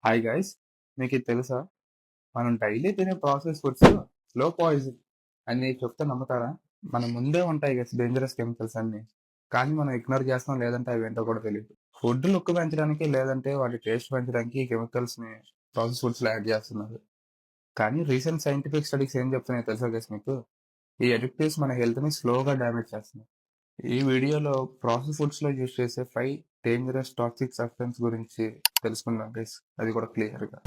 Hi guys, మీకు ఇది తెలుసా? మనం డైలీ తినే ప్రాసెస్ ఫుడ్స్ లో పాయిజన్ అని చెప్తే నమ్ముతారా? మన ముందే ఉంటాయి గైస్ డేంజరస్ కెమికల్స్ అన్ని. కానీ మనం ఇగ్నోర్ చేస్తాం, లేదంటే అవి ఏంటో కూడా తెలియదు. ఫుడ్ లుక్ పెంచడానికి లేదంటే వాటి టేస్ట్ పెంచడానికి ఈ కెమికల్స్ ని ప్రాసెస్ ఫుడ్స్ లో యాడ్ చేస్తున్నారు. కానీ రీసెంట్ సైంటిఫిక్ స్టడీస్ ఏం చెప్తున్నాయో తెలుసా గైస్ మీకు? ఈ అడిక్టివ్స్ మన హెల్త్ ని స్లోగా డ్యామేజ్ చేస్తున్నాయి. ఈ వీడియోలో ప్రాసెస్ ఫుడ్స్ లో యూజ్ చేసే 5 డేంజరస్ టాక్సిక్ సబ్స్టెన్స్ గురించి తెలుసుకుందాం గైస్, అది కూడా క్లియర్ గా.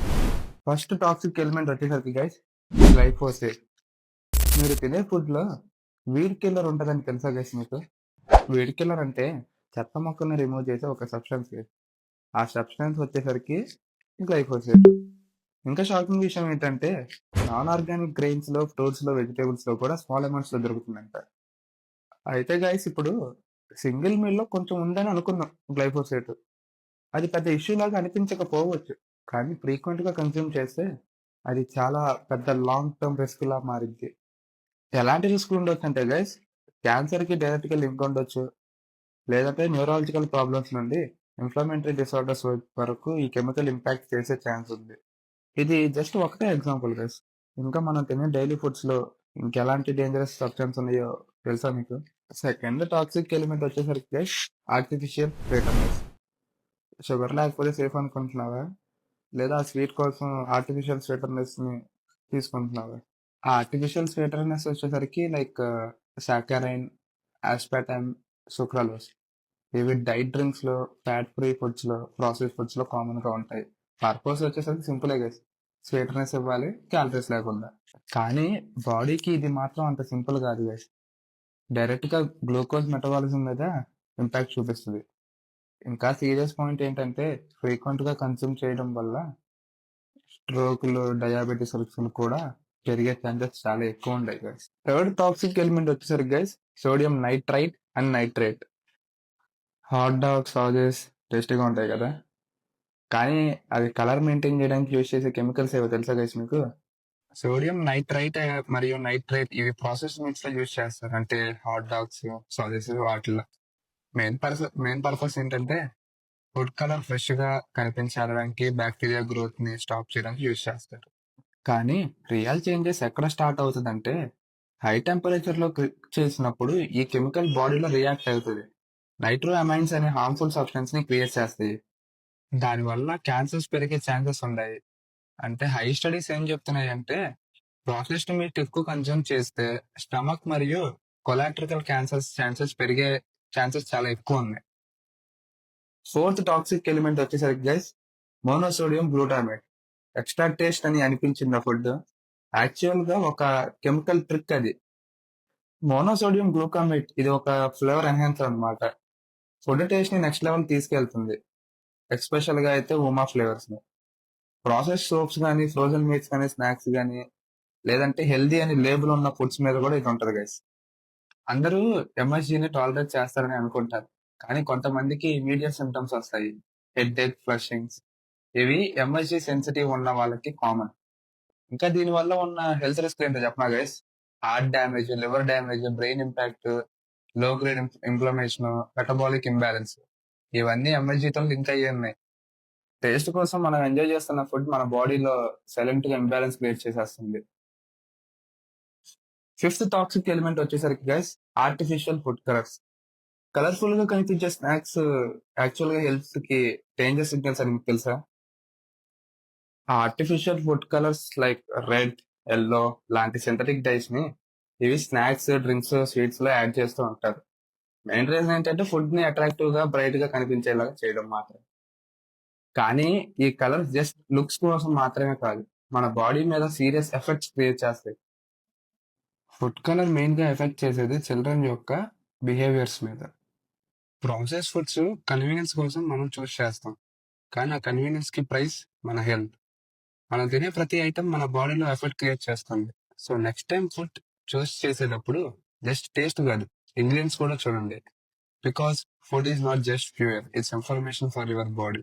ఫస్ట్ టాక్సిక్ ఎలిమెంట్ వచ్చేసరికి గైస్, గ్లైఫోసేట్. మీరు తినే ఫుడ్ లో వీడ్ కిల్లర్ ఉంటుందని తెలుసా గైస్ మీకు? వీడ్ కిల్లర్ అంటే చెత్త మొక్కల్ని రిమూవ్ చేసే ఒక సబ్స్టెన్స్. ఆ సబ్స్టెన్స్ వచ్చేసరికి గ్లైఫోసేట్. ఇంకా షాకింగ్ విషయం ఏంటంటే నాన్ ఆర్గానిక్ గ్రెయిన్స్ లో, ఫ్రూట్స్ లో, వెజిటేబుల్స్ లో కూడా స్మాల్ అమౌంట్స్ లో దొరుకుతుందంట. అయితే గైస్ ఇప్పుడు సింగిల్ మీల్ లో కొంచెం ఉందని అనుకుందాం గ్లైఫోసేట్. అది పెద్ద ఇష్యూ లాగా అనిపించకపోవచ్చు, కానీ ఫ్రీక్వెంట్ గా కన్స్యూమ్ చేస్తే అది చాలా పెద్ద లాంగ్ టర్మ్ రిస్క్ లా మారింది. ఎలాంటి రిస్క్ ఉండొచ్చు అంటే గైస్, క్యాన్సర్ కి డైరెక్ట్ గా లింక్ ఉండొచ్చు, లేదంటే న్యూరాలజికల్ ప్రాబ్లమ్స్ నుండి ఇన్ఫ్లమేటరీ డిసార్డర్స్ వరకు ఈ కెమికల్ ఇంపాక్ట్ చేసే ఛాన్స్ ఉంది. ఇది జస్ట్ ఒకటే ఎగ్జాంపుల్ గైస్. ఇంకా మనం తినే డైలీ ఫుడ్స్ లో ఇంకెలాంటి డేంజరస్ సబ్స్టెన్స్ ఉన్నాయో తెలుసా మీకు? సెకండ్ టాక్సిక్ ఎలిమెంట్ వచ్చేసరికి గైస్, ఆర్టిఫిషియల్ స్వీటనర్స్. షుగర్ లేకపోతే సేఫ్ అనుకుంటున్నావా? లేదా స్వీట్ కోసం ఆర్టిఫిషియల్ స్వీటర్నెస్ ని తీసుకుంటున్నావా? ఆ ఆర్టిఫిషియల్ స్వీటర్నెస్ వచ్చేసరికి లైక్ సాకరైన్, ఆస్పార్టమ్, సుక్రలోస్. ఇవి డైట్ డ్రింక్స్ లో, ఫ్యాట్ ఫ్రీ ఫుడ్స్ లో, ప్రాసెస్ ఫుడ్స్ లో కామన్ గా ఉంటాయి. పర్పస్ వచ్చేసరికి సింపుల్ గా స్వీటర్నెస్ ఇవ్వాలి, క్యాలరీస్ లేకుండా. కానీ బాడీకి ఇది మాత్రం అంత సింపుల్ కాదు గైస్. డైరెక్ట్ గా గ్లూకోజ్ మెటబాలిజం మీద ఇంపాక్ట్ చూపిస్తుంది. ఇంకా సీరియస్ పాయింట్ ఏంటంటే ఫ్రీక్వెంట్ గా కన్స్యూమ్ చేయడం వల్ల స్ట్రోక్లు, డయాబెటీస్ రిస్క్లు కూడా పెరిగే ఛాన్సెస్ చాలా ఎక్కువ ఉంటాయి గైస్. థర్డ్ టాక్సిక్ ఎలిమెంట్ వచ్చేసరికి guys, sodium nitrite and nitrate. Hot dog, sauces టేస్టీగా ఉంటాయి కదా, కానీ అవి కలర్ మెయింటైన్ చేయడానికి యూజ్ చేసే కెమికల్స్ ఏవో తెలుసా గైస్ మీకు? సోడియం నైట్రైట్ మరియు నైట్రేట్ ఇవి ప్రాసెస్ మీట్స్ లో యూజ్ చేస్తారు, అంటే హాట్ డాగ్స్, సాసెస్ వాటిల్లో. మెయిన్ పర్పస్ ఏంటంటే ఫుడ్ కలర్ ఫ్రెష్ గా కనిపించడానికి, బ్యాక్టీరియా గ్రోత్ ని స్టాప్ చేయడానికి యూజ్ చేస్తారు. కానీ రియల్ చేంజెస్ ఎక్కడ స్టార్ట్ అవుతుందంటే హై టెంపరేచర్ లో కుక్ చేసినప్పుడు ఈ కెమికల్ బాడీలో రియాక్ట్ అవుతుంది. నైట్రో అమైన్స్ అనే హార్మ్ఫుల్ సబ్స్టెన్స్ ని క్రియేట్ చేస్తాయి. దానివల్ల క్యాన్సర్స్ పెరిగే ఛాన్సెస్ ఉన్నాయి. అంటే హై స్టడీస్ ఏం చెప్తున్నాయి అంటే ప్రాసెస్డ్ మీట్ ఎక్కువ కన్జ్యూమ్ చేస్తే స్టమక్ మరియు కొలాట్రికల్ క్యాన్సర్స్ ఛాన్సెస్ పెరిగే ఛాన్సెస్ చాలా ఎక్కువ ఉన్నాయి. ఫోర్త్ టాక్సిక్ ఎలిమెంట్ వచ్చేసరికి guys, monosodium glutamate. Extra taste అని అనిపించింది ఫుడ్, యాక్చువల్ గా ఒక కెమికల్ ట్రిక్ అది. మోనోసోడియం గ్లూకామేట్ ఇది ఒక ఫ్లేవర్ ఎన్హాన్సర్ అన్నమాట. ఫుడ్ టేస్ట్ ని నెక్స్ట్ లెవెల్ తీసుకెళ్తుంది, ఎస్పెషల్ గా అయితే ఉమా ఫ్లేవర్స్ ని. ప్రాసెస్ సోప్స్ కానీ, ఫ్రోజన్ మీట్స్ కానీ, స్నాక్స్ కానీ, లేదంటే హెల్దీ అని లేబుల్ ఉన్న ఫుడ్స్ మీద కూడా ఇది ఉంటది గైస్. అందరూ ఎంఎస్జీని టాలరేట్ చేస్తారని అనుకుంటారు, కానీ కొంతమందికి ఇమీడియట్ సిమ్టమ్స్ వస్తాయి. హెడ్ ఏక్, ఫ్లషింగ్స్. ఇవి ఎంఎస్జీ సెన్సిటివ్ ఉన్న వాళ్ళకి కామన్. ఇంకా దీని వల్ల ఉన్న హెల్త్ రిస్క్ ఏంటో చెప్పనా guys? Heart damage, liver damage, brain impact, లో గ్రేడ్ ఇన్ఫ్లమేషన్, మెటబాలిక్ ఇంబ్యాలెన్స్, ఇవన్నీ ఎంఎస్జీతో లింక్ అయ్యి ఉన్నాయి. టేస్ట్ కోసం మనం ఎంజాయ్ చేస్తున్న ఫుడ్ మన బాడీలో సైలెంట్ గా ఇంబ్యాలెన్స్ క్రియేట్ చేసేస్తుంది. ఫిఫ్త్ టాక్సిక్ ఎలిమెంట్ వచ్చేసరికి guys, artificial food colours. Colourful గా కనిపించే స్నాక్స్ యాక్చువల్ గా హెల్త్ కి డేంజర్ సిగ్నల్స్ అని మీకు తెలుసా? Artificial food colours like red, yellow లాంటి సింథటిక్ డైస్ ని ఇవి స్నాక్స్, డ్రింక్స్, స్వీట్స్ లో యాడ్ చేస్తూ ఉంటారు. మెయిన్ రీజన్ ఏంటంటే ఫుడ్ ని అట్రాక్టివ్ గా, బ్రైట్ గా కనిపించేలాగా చేయడం మాత్రం. కానీ ఈ కలర్స్ జస్ట్ లుక్స్ కోసం మాత్రమే కాదు, మన బాడీ మీద సీరియస్ ఎఫెక్ట్స్ క్రియేట్ చేస్తాయి. ఫుడ్ కలర్ మెయిన్ గా ఎఫెక్ట్ చేసేది చిల్డ్రన్ యొక్క బిహేవియర్స్ మీద. ప్రాసెస్ ఫుడ్స్ కన్వీనియన్స్ కోసం మనం చూస్ చేస్తాం, కానీ ఆ కన్వీనియన్స్ కి ప్రైస్ మన హెల్త్. మనం తినే ప్రతి ఐటమ్ మన బాడీలో ఎఫెక్ట్ క్రియేట్ చేస్తుంది. సో నెక్స్ట్ టైం ఫుడ్ చూస్ చేసేటప్పుడు జస్ట్ టేస్ట్ కాదు, ఇంగ్రీడియంట్స్ కూడా చూడండి. Because food is not just fewer, it's information for your body.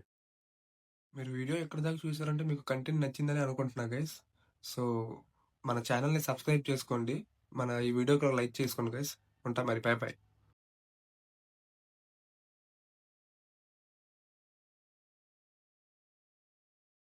మీరు వీడియో ఎక్కడి దాకా చూసారంటే మీకు కంటెంట్ నచ్చిందని అనుకుంటున్నా గైస్. సో మన ఛానల్ని సబ్స్క్రైబ్ చేసుకోండి, మన ఈ వీడియోకి లైక్ చేసుకోండి గైస్. ఉంటా మరి, బాయ్ బాయ్.